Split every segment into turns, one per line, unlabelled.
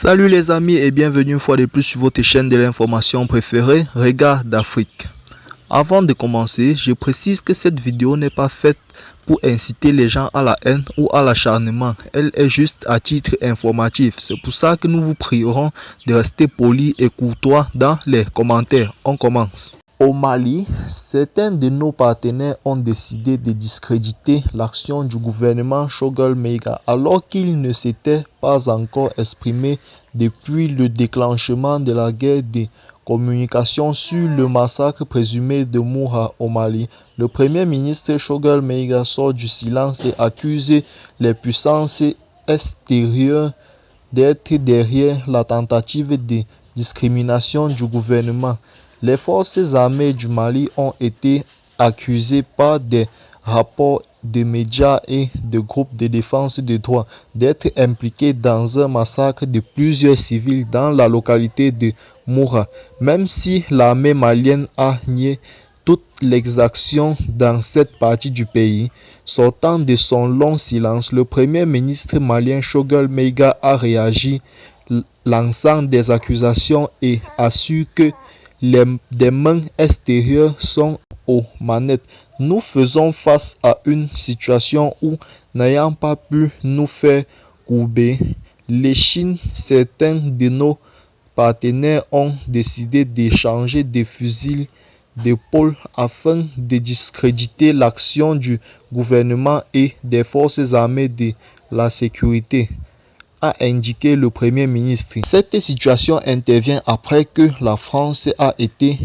Salut les amis et bienvenue une fois de plus sur votre chaîne de l'information préférée, Regard d'Afrique. Avant de commencer, je précise que cette vidéo n'est pas faite pour inciter les gens à la haine ou à l'acharnement. Elle est juste à titre informatif. C'est pour ça que nous vous prierons de rester polis et courtois dans les commentaires. On commence. Au Mali, certains de nos partenaires ont décidé de discréditer l'action du gouvernement Choguel Maïga alors qu'il ne s'était pas encore exprimé depuis le déclenchement de la guerre de communication sur le massacre présumé de Moura au Mali. Le premier ministre Choguel Maïga sort du silence et accuse les puissances extérieures d'être derrière la tentative de discrimination du gouvernement. Les forces armées du Mali ont été accusées par des rapports de médias et de groupes de défense des droits d'être impliquées dans un massacre de plusieurs civils dans la localité de Moura. Même si l'armée malienne a nié toute l'exaction dans cette partie du pays, sortant de son long silence, le premier ministre malien Choguel Maïga a réagi, lançant des accusations et assure que des mains extérieures sont aux manettes. Nous faisons face à une situation où, n'ayant pas pu nous faire courber l'échine, certains de nos partenaires ont décidé d'échanger des fusils d'épaule afin de discréditer l'action du gouvernement et des forces armées de la sécurité, a indiqué le Premier ministre. Cette situation intervient après que la France a été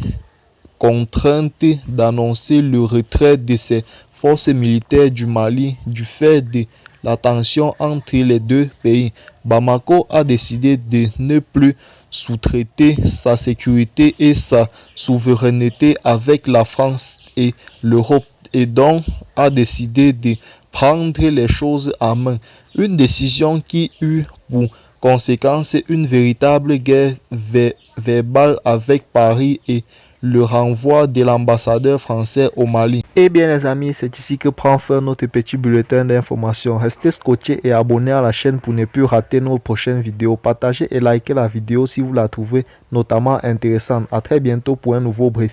contrainte d'annoncer le retrait de ses forces militaires du Mali du fait de la tension entre les deux pays. Bamako a décidé de ne plus sous-traiter sa sécurité et sa souveraineté avec la France et l'Europe et donc a décidé de prendre les choses en main. Une décision qui eut pour conséquence une véritable guerre verbale avec Paris et le renvoi de l'ambassadeur français au Mali. Eh bien les amis, c'est ici que prend fin notre petit bulletin d'information. Restez scotchés et abonnés à la chaîne pour ne plus rater nos prochaines vidéos. Partagez et likez la vidéo si vous la trouvez notamment intéressante. A très bientôt pour un nouveau brief.